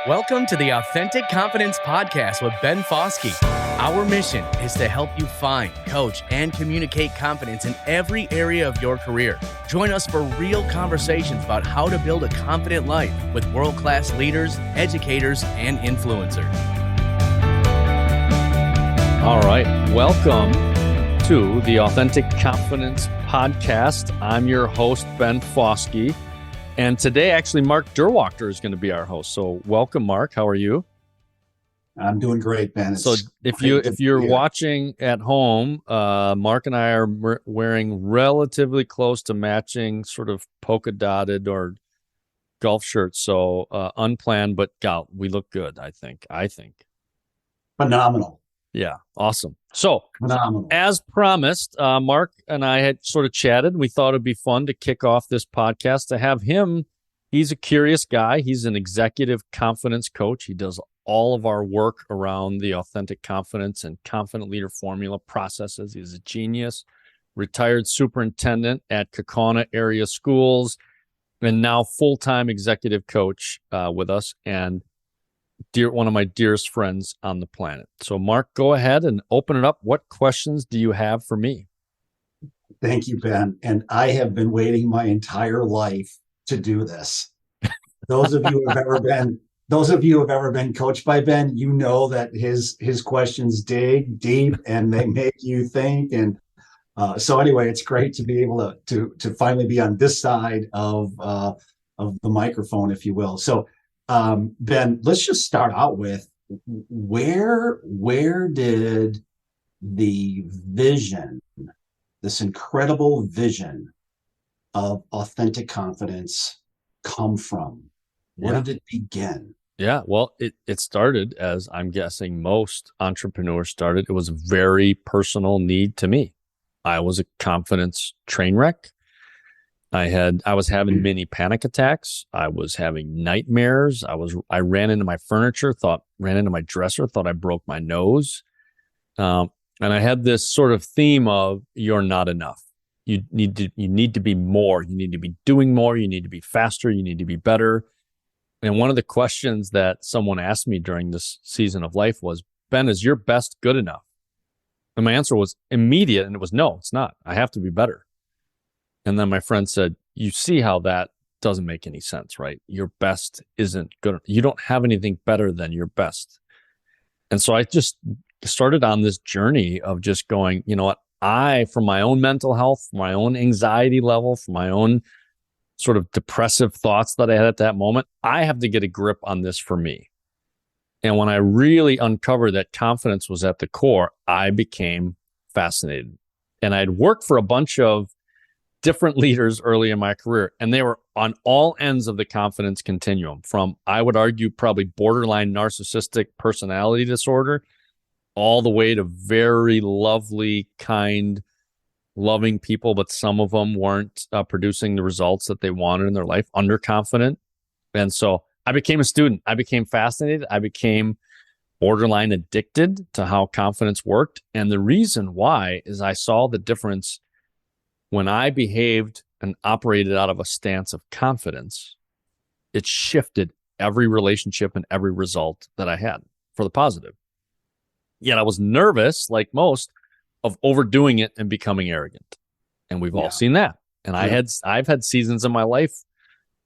Welcome to the Authentic Confidence Podcast with Ben Fauske. Our mission is to help you find, coach, and communicate confidence in every area of your career. Join us for real conversations about how to build a confident life with world-class leaders, educators, and influencers. All right. Welcome to the Authentic Confidence Podcast. I'm your host, Ben Fauske. And today, actually, Mark Duerwaechter is going to be our host. So welcome, Mark. How are you? I'm doing great, Ben. So if you're watching at home, Mark and I are wearing relatively close to matching sort of polka dotted or golf shirts. So unplanned, but we look good, I think. Phenomenal. Yeah, awesome. So, phenomenal. As promised, Mark and I had sort of chatted. We thought it'd be fun to kick off this podcast to have him. He's a curious guy. He's an executive confidence coach. He does all of our work around the authentic confidence and confident leader formula processes. He's a genius, retired superintendent at Kaukauna area schools, and now full-time executive coach with us, and one of my dearest friends on the planet. So, Mark, go ahead and open it up. What questions do you have for me? Thank you, Ben. And I have been waiting my entire life to do this. Those of you who have ever been coached by Ben, you know that his questions dig deep and they make you think. And so anyway, it's great to be able to finally be on this side of the microphone, if you will. So Ben, let's just start out with where did the vision, this incredible vision of authentic confidence come from? Where did it begin? Yeah, well, it started, as I'm guessing most entrepreneurs started. It was a very personal need to me. I was a confidence train wreck. I was having mini panic attacks. I was having nightmares. I ran into my furniture, ran into my dresser, thought I broke my nose. And I had this sort of theme of you're not enough. You need to be more. You need to be doing more. You need to be faster. You need to be better. And one of the questions that someone asked me during this season of life was, Ben, is your best good enough? And my answer was immediate. And it was, no, it's not. I have to be better. And then my friend said, you see how that doesn't make any sense, right? Your best isn't good. You don't have anything better than your best. And so I just started on this journey of just going, you know what? For my own mental health, for my own anxiety level, for my own sort of depressive thoughts that I had at that moment, I have to get a grip on this for me. And when I really uncovered that confidence was at the core, I became fascinated. And I'd worked for a bunch of different leaders early in my career, and they were on all ends of the confidence continuum, from, I would argue, probably borderline narcissistic personality disorder, all the way to very lovely, kind, loving people, but some of them weren't producing the results that they wanted in their life, underconfident. And so I became a student. I became fascinated. I became borderline addicted to how confidence worked. And the reason why is I saw the difference. When I behaved and operated out of a stance of confidence, it shifted every relationship and every result that I had for the positive. Yet I was nervous, like most, of overdoing it and becoming arrogant. And we've all seen that. And I've had seasons in my life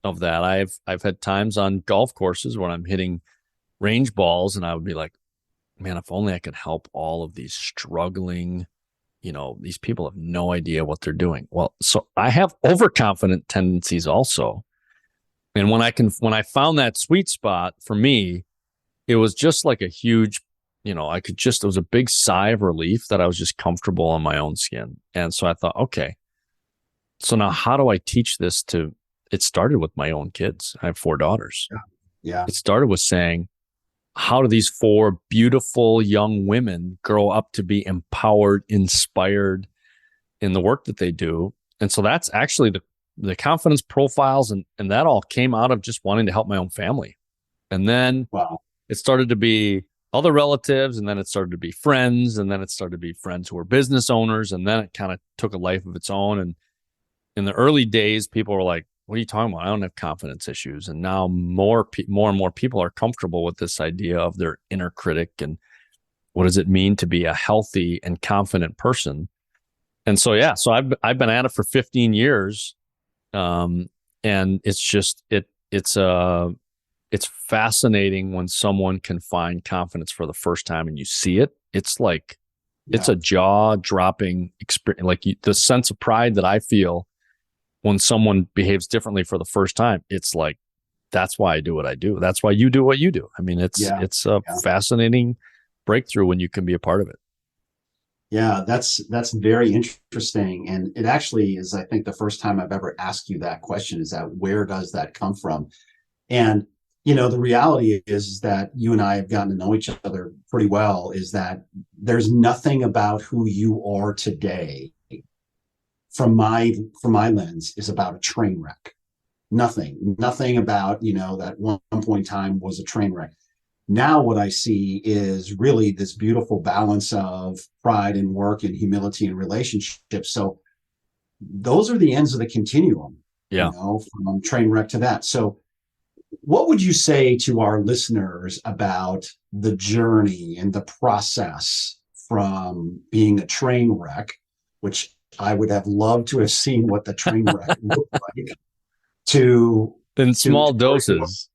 of that. I've had times on golf courses when I'm hitting range balls and I would be like, man, if only I could help all of these struggling, these people have no idea what they're doing. Well, so I have overconfident tendencies also. And when I found that sweet spot for me, it was just like a huge, it was a big sigh of relief that I was just comfortable in my own skin. And so I thought, okay, so now how do I teach this it started with my own kids. I have 4 daughters. Yeah. It started with saying, how do these 4 beautiful young women grow up to be empowered, inspired in the work that they do? And so that's actually the confidence profiles, and that all came out of just wanting to help my own family. And then it started to be other relatives, and then it started to be friends, and then it started to be friends who were business owners, and then it kind of took a life of its own. And in the early days, people were like, what are you talking about? I don't have confidence issues. And now more and more people are comfortable with this idea of their inner critic and what does it mean to be a healthy and confident person. And so, yeah, so I've been at it for 15 years. And it's just, it's fascinating when someone can find confidence for the first time and you see it. It's like, it's a jaw dropping experience. Like the sense of pride that I feel when someone behaves differently for the first time, it's like, that's why I do what I do. That's why you do what you do. I mean, it's a fascinating breakthrough when you can be a part of it. Yeah, that's very interesting. And it actually is, I think, the first time I've ever asked you that question, is that where does that come from? And, the reality is that you and I have gotten to know each other pretty well, is that there's nothing about who you are today from my lens is about a train wreck. Nothing about, that one point in time was a train wreck. Now what I see is really this beautiful balance of pride and work and humility and relationships. So those are the ends of the continuum, from train wreck to that. So what would you say to our listeners about the journey and the process from being a train wreck, which I would have loved to have seen what the train wreck looked like, to in small doses.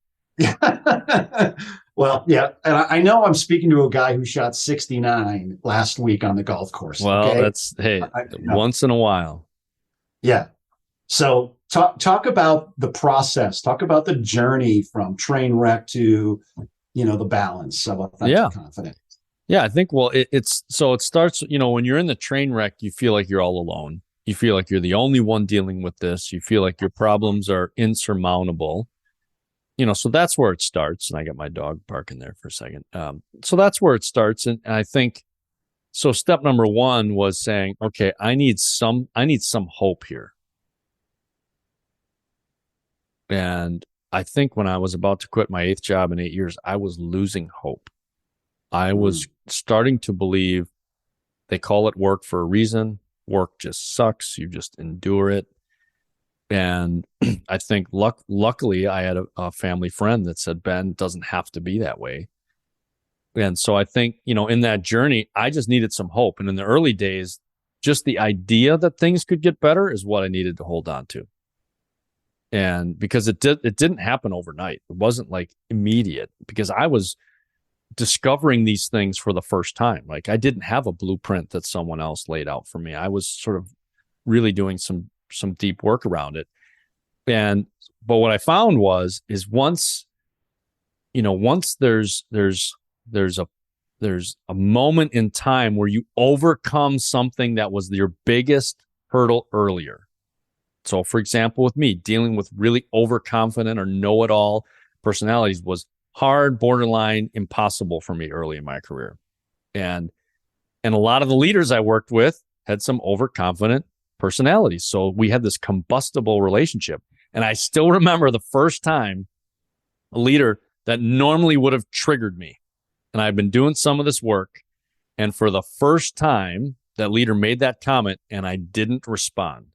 Well, yeah. And I know I'm speaking to a guy who shot 69 last week on the golf course. Well, okay? that's, once in a while. Yeah. So talk about the process, talk about the journey from train wreck to, the balance of authentic confidence. Yeah, I think, it starts, when you're in the train wreck, you feel like you're all alone. You feel like you're the only one dealing with this. You feel like your problems are insurmountable. So that's where it starts. And I got my dog barking there for a second. So that's where it starts. And I think, so step number one was saying, okay, I need some hope here. And I think when I was about to quit my 8th job in 8 years, I was losing hope. I was starting to believe they call it work for a reason. Work just sucks. You just endure it. And I think luckily I had a family friend that said, Ben, it doesn't have to be that way. And so I think, in that journey, I just needed some hope. And in the early days, just the idea that things could get better is what I needed to hold on to. And because it didn't happen overnight. It wasn't like immediate, because I was discovering these things for the first time. Like, I didn't have a blueprint that someone else laid out for me. I was sort of really doing some deep work around it. But what I found is once there's a moment in time where you overcome something that was your biggest hurdle earlier. So for example, with me, dealing with really overconfident or know-it-all personalities was hard, borderline impossible for me early in my career. And a lot of the leaders I worked with had some overconfident personalities. So we had this combustible relationship. And I still remember the first time a leader that normally would have triggered me. And I've been doing some of this work. And for the first time, that leader made that comment and I didn't respond.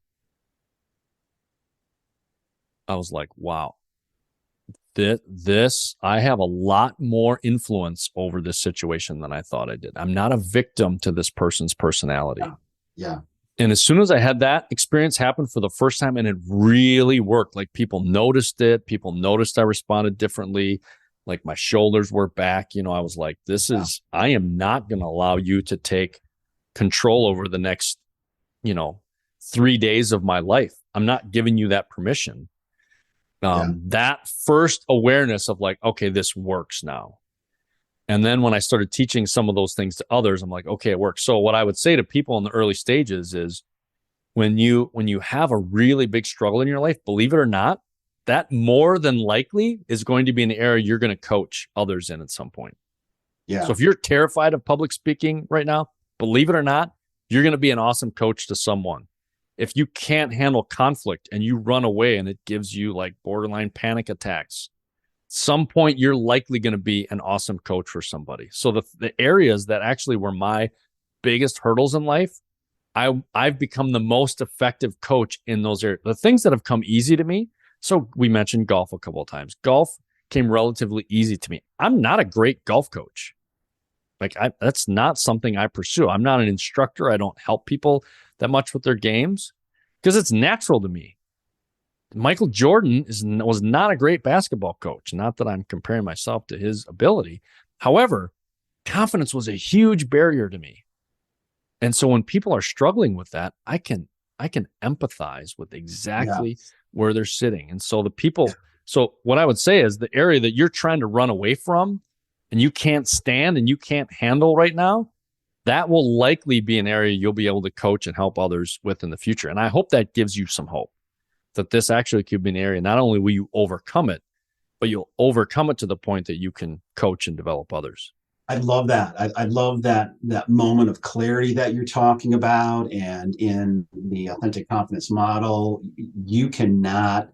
I was like, wow, I have a lot more influence over this situation than I thought I did. I'm not a victim to this person's personality. Yeah. And as soon as I had that experience happen for the first time, and it really worked, like people noticed it. People noticed I responded differently. Like my shoulders were back. I was like, I am not going to allow you to take control over the next, 3 days of my life. I'm not giving you that permission. That first awareness of like, okay, this works now. And then when I started teaching some of those things to others, I'm like, okay, it works. So what I would say to people in the early stages is when you have a really big struggle in your life, believe it or not, that more than likely is going to be an area you're going to coach others in at some point. Yeah. So if you're terrified of public speaking right now, believe it or not, you're going to be an awesome coach to someone. If you can't handle conflict and you run away and it gives you like borderline panic attacks, some point you're likely going to be an awesome coach for somebody. So the areas that actually were my biggest hurdles in life, I've become the most effective coach in those areas. The things that have come easy to me, So we mentioned golf a couple of times. Golf came relatively easy to me. I'm not a great golf coach. Like that's not something I pursue. I'm not an instructor. I don't help people that much with their games because it's natural to me. Michael Jordan was not a great basketball coach. Not that I'm comparing myself to his ability. However, confidence was a huge barrier to me. And so when people are struggling with that, I can empathize with exactly where they're sitting. And so so what I would say is the area that you're trying to run away from and you can't stand and you can't handle right now, that will likely be an area you'll be able to coach and help others with in the future. And I hope that gives you some hope that this actually could be an area, not only will you overcome it, but you'll overcome it to the point that you can coach and develop others. I love that. I love that moment of clarity that you're talking about. And in the authentic confidence model, you cannot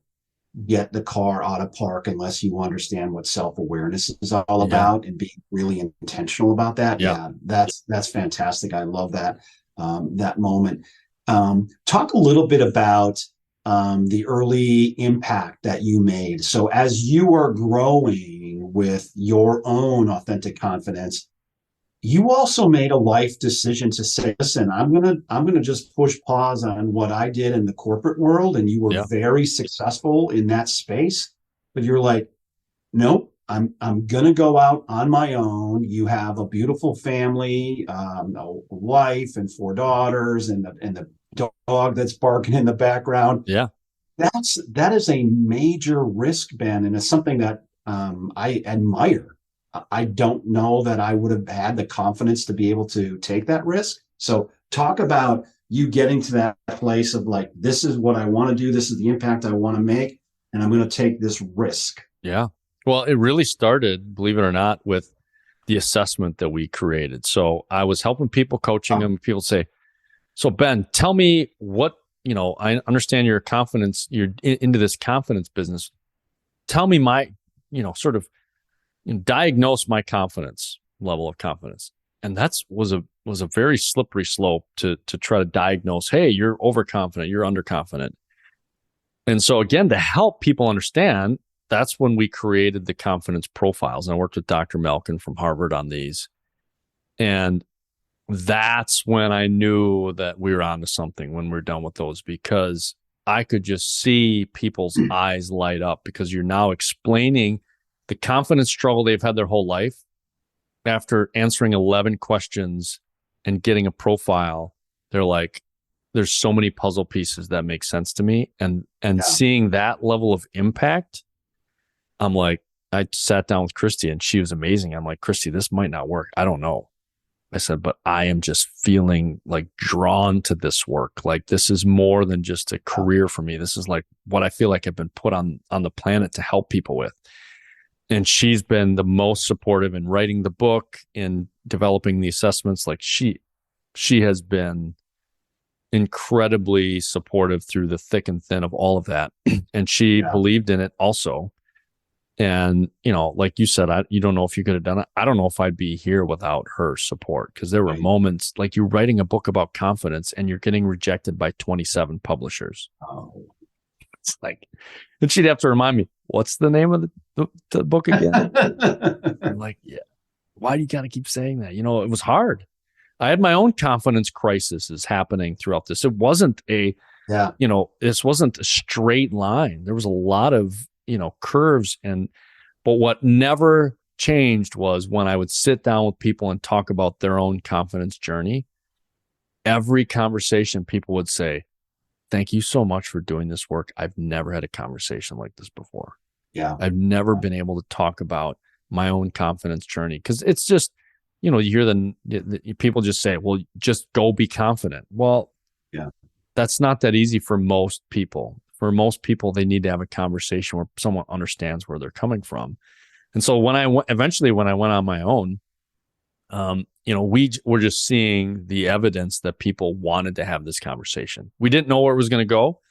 get the car out of park unless you understand what self-awareness is all about and being really intentional about that. Yeah, that's fantastic. I love that that moment. Talk a little bit about the early impact that you made. So as you are growing with your own authentic confidence, you also made a life decision to say, listen, I'm gonna just push pause on what I did in the corporate world. And you were very successful in that space, but you're like, nope, I'm gonna go out on my own. You have a beautiful family, a wife and 4 daughters, and the dog that's barking in the background. Yeah. That is a major risk, Ben, and it's something that I admire. I don't know that I would have had the confidence to be able to take that risk. So talk about you getting to that place of like, this is what I want to do. This is the impact I want to make. And I'm going to take this risk. Yeah. Well, it really started, believe it or not, with the assessment that we created. So I was helping people, coaching them. People say, so Ben, tell me what, I understand your confidence, you're into this confidence business. Tell me my, sort of, diagnose my confidence level of confidence. And was a very slippery slope to try to diagnose, hey, you're overconfident, you're underconfident. And so again, to help people understand, that's when we created the confidence profiles. And I worked with Dr. Malkin from Harvard on these. And that's when I knew that we were onto something when we're done with those, because I could just see people's eyes light up, because you're now explaining the confidence struggle they've had their whole life. After answering 11 questions and getting a profile, they're like, there's so many puzzle pieces that make sense to me. And seeing that level of impact, I'm like, I sat down with Christy and she was amazing. I'm like, Christy, this might not work. I don't know. I said, but I am just feeling like drawn to this work. Like this is more than just a career for me. This is like what I feel like I've been put on the planet to help people with. And she's been the most supportive in writing the book, in developing the assessments. Like she has been incredibly supportive through the thick and thin of all of that. And she believed in it also. And, like you said, you don't know if you could have done it. I don't know if I'd be here without her support, because there were moments like you're writing a book about confidence and you're getting rejected by 27 publishers. Oh. It's like, and she'd have to remind me, what's the name of the book again? I'm like, yeah, why do you got to keep saying that? It was hard. I had my own confidence crises happening throughout this. It wasn't this wasn't a straight line. There was a lot of, curves. But what never changed was when I would sit down with people and talk about their own confidence journey, every conversation people would say, thank you so much for doing this work. I've never had a conversation like this before. Yeah. I've never been able to talk about my own confidence journey, because it's just, you hear the people just say, well, just go be confident. Well, that's not that easy for most people. For most people, they need to have a conversation where someone understands where they're coming from. And so when I went on my own, we were just seeing the evidence that people wanted to have this conversation. We didn't know where it was going to go.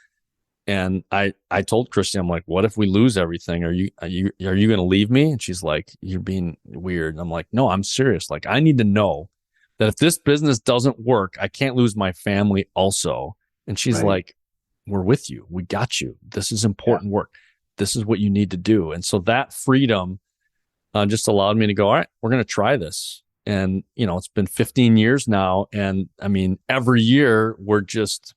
And I told Christy, I'm like, what if we lose everything? Are you going to leave me? And she's like, you're being weird. And I'm like, no, I'm serious. Like, I need to know that if this business doesn't work, I can't lose my family also. And she's like, we're with you. We got you. This is important work. this is what you need to do. And so that freedom just allowed me to go, all right, we're going to try this. And, it's been 15 years now. And I mean, every year it's just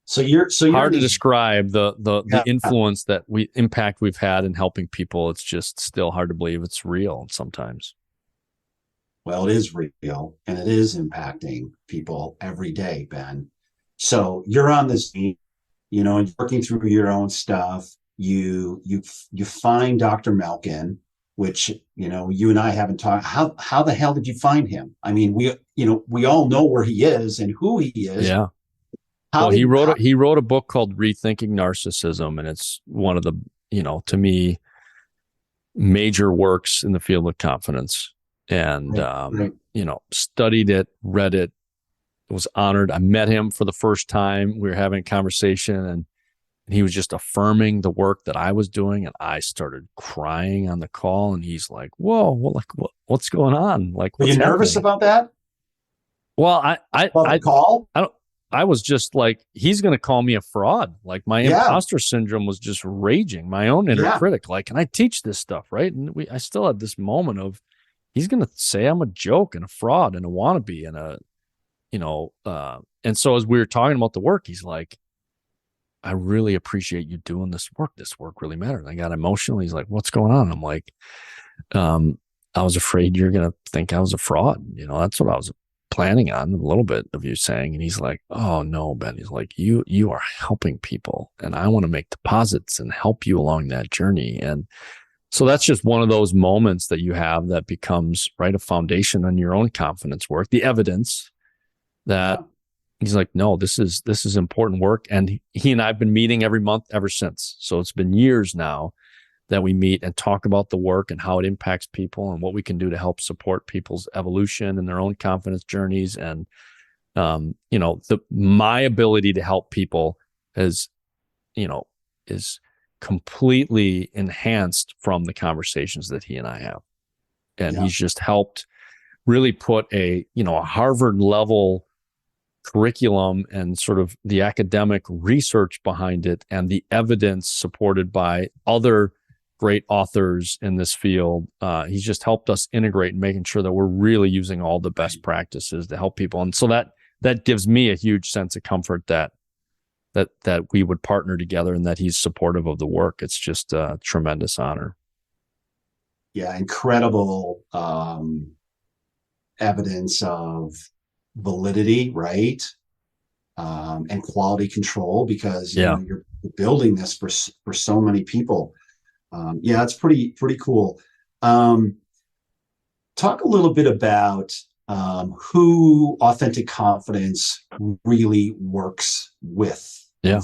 hard to describe the influence impact we've had in helping people. It's just still hard to believe it's real sometimes. Well, it is real, and it is impacting people every day, Ben. So you're on this team, working through your own stuff. You find Dr. Malkin, which, you and I haven't talked. How the hell did you find him? I mean, we all know where he is and who he is. Yeah. He wrote a book called Rethinking Narcissism, and it's one of the, to me, major works in the field of confidence. And, studied it, read it, was honored. I met him for the first time. We were having a conversation, and he was just affirming the work that I was doing. And I started crying on the call, and he's like, whoa, what's going on? Like, were you nervous about that? Well, the call? I was just like, he's going to call me a fraud. Like my imposter syndrome was just raging, my own inner critic. Like, can I teach this stuff? Right. And I still had this moment of, he's going to say I'm a joke and a fraud and a wannabe and and so as we were talking about the work, he's like, I really appreciate you doing this work. This work really matters. And I got emotional. He's like, what's going on? I'm like, I was afraid you're going to think I was a fraud. That's what I was planning on, a little bit of you saying. And he's like, oh no, Ben. He's like, you are helping people, and I want to make deposits and help you along that journey. And so that's just one of those moments that you have that becomes a foundation on your own confidence work, the evidence that he's like, no, this is important work. And he and I have been meeting every month ever since. So it's been years now that we meet and talk about the work and how it impacts people and what we can do to help support people's evolution and their own confidence journeys. And, my ability to help people is completely enhanced from the conversations that he and I have. And he's just helped really put a Harvard level curriculum and sort of the academic research behind it and the evidence supported by other great authors in this field. He's just helped us integrate and making sure that we're really using all the best practices to help people. And so that gives me a huge sense of comfort that we would partner together and that he's supportive of the work. It's just a tremendous honor. Yeah, incredible evidence of validity, right? And quality control, because you're building this for so many people. It's pretty cool. Talk a little bit about who Authentic Confidence really works with. Yeah.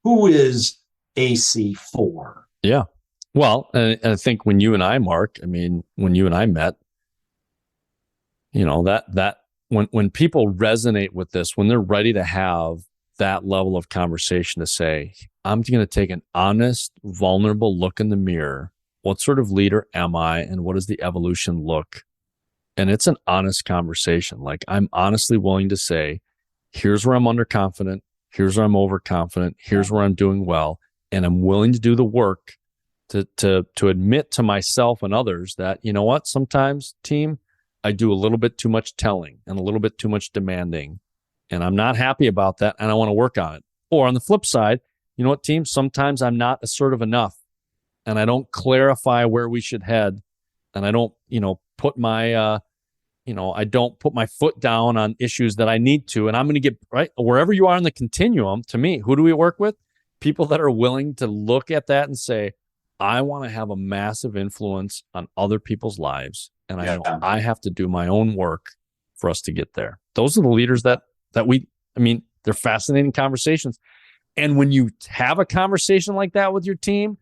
Who is AC for? Yeah. Well, and I think when you and I, Mark, when you and I met, that when people resonate with this, when they're ready to have that level of conversation to say, I'm going to take an honest, vulnerable look in the mirror. What sort of leader am I? And what does the evolution look? And it's an honest conversation. Like, I'm honestly willing to say, here's where I'm underconfident. Here's where I'm overconfident. Here's where I'm doing well. And I'm willing to do the work to admit to myself and others that, you know what, sometimes, team, I do a little bit too much telling and a little bit too much demanding. And I'm not happy about that. And I want to work on it. Or on the flip side, you know what, team, sometimes I'm not assertive enough and I don't clarify where we should head. And I don't, put my, I don't put my foot down on issues that I need to. And I'm going to get right wherever you are in the continuum. To me, who do we work with? People that are willing to look at that and say, I want to have a massive influence on other people's lives. And I know I have to do my own work for us to get there. Those are the leaders that they're fascinating conversations. And when you have a conversation like that with your team,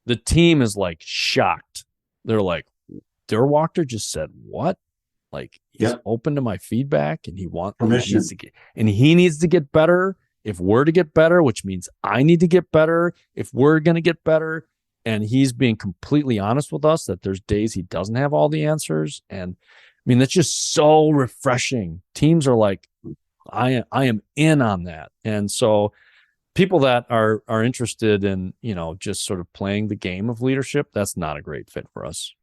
the team is like shocked. They're like, Duerwaechter just said what? Like, he's open to my feedback and he wants permission. He needs to get better. If we're to get better, which means I need to get better. If we're going to get better, and he's being completely honest with us that there's days he doesn't have all the answers. And that's just so refreshing. Teams are like, I am in on that. And so people that are interested in, just sort of playing the game of leadership, that's not a great fit for us.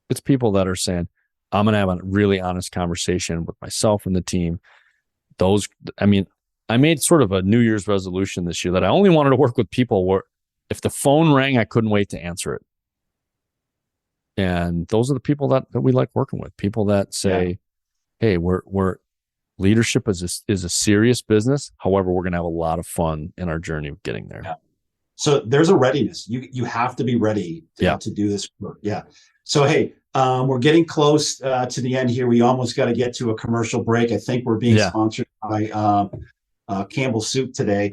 It's people that are saying, I'm going to have a really honest conversation with myself and the team. I made sort of a New Year's resolution this year that I only wanted to work with people where if the phone rang, I couldn't wait to answer it. And those are the people that we like working with. People that say, hey, we're leadership is a serious business. However, we're going to have a lot of fun in our journey of getting there. Yeah. So there's a readiness. You have to be ready to do this work. Yeah. So, hey, we're getting close to the end here. We almost got to get to a commercial break. I think we're being sponsored by Campbell Soup today.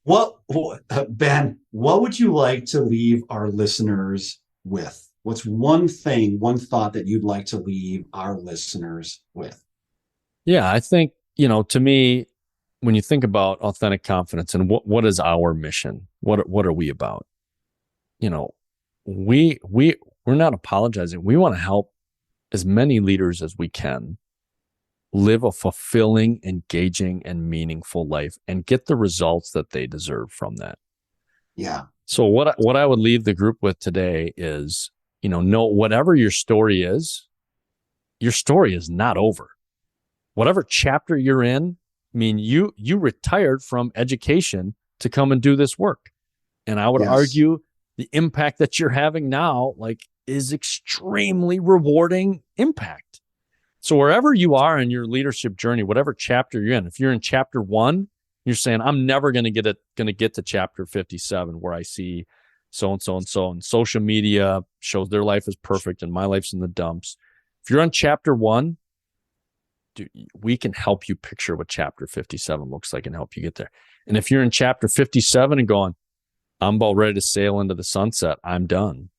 Ben, what would you like to leave our listeners with? What's one thought that you'd like to leave our listeners with? Yeah, I think, to me, when you think about authentic confidence and what is our mission? What are we about? We're not apologizing. We want to help as many leaders as we can live a fulfilling, engaging, and meaningful life and get the results that they deserve from that. Yeah. So what I would leave the group with today is, know whatever your story is not over. Whatever chapter you're in, you retired from education to come and do this work. And I would argue the impact that you're having now, is extremely rewarding impact. So wherever you are in your leadership journey, whatever chapter you're in, if you're in chapter 1, you're saying, I'm never going to get to chapter 57 where I see so-and-so and so, and social media shows their life is perfect and my life's in the dumps. If you're on chapter 1, dude, we can help you picture what chapter 57 looks like and help you get there. And if you're in chapter 57 and going, I'm about ready to sail into the sunset, I'm done.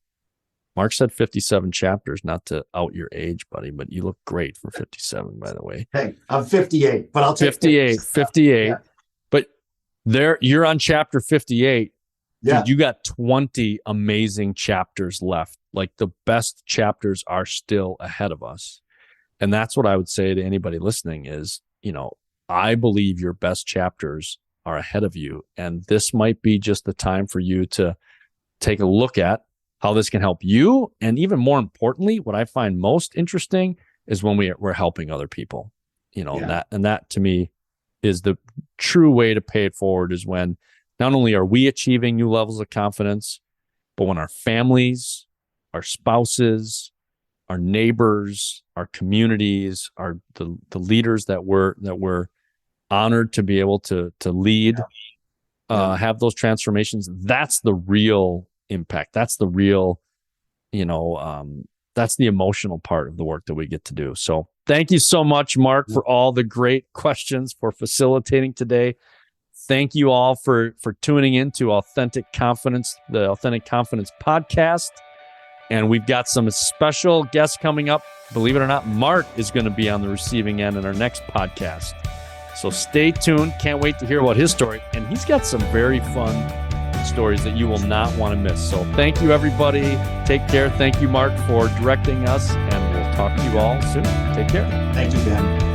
Mark said 57 chapters, not to out your age, buddy, but you look great for 57, by the way. Hey, I'm 58, but I'll take 58. Yeah. But you're on chapter 58. Yeah. Dude, you got 20 amazing chapters left. The best chapters are still ahead of us. And that's what I would say to anybody listening is, I believe your best chapters are ahead of you. And this might be just the time for you to take a look at how this can help you. And even more importantly, what I find most interesting is when we're helping other people, and that to me is the true way to pay it forward, is when not only are we achieving new levels of confidence, but when our families, our spouses, our neighbors, our communities, the leaders that we're honored to be able to lead, have those transformations. That's the real impact. That's the real, that's the emotional part of the work that we get to do. So thank you so much, Mark, for all the great questions, for facilitating today. Thank you all for tuning in to Authentic Confidence, the Authentic Confidence podcast. And we've got some special guests coming up. Believe it or not, Mark is going to be on the receiving end in our next podcast. So stay tuned. Can't wait to hear about his story. And he's got some very fun stories that you will not want to miss. So thank you, everybody. Take care. Thank you, Mark, for directing us. And we'll talk to you all soon. Take care. Thank you, Ben.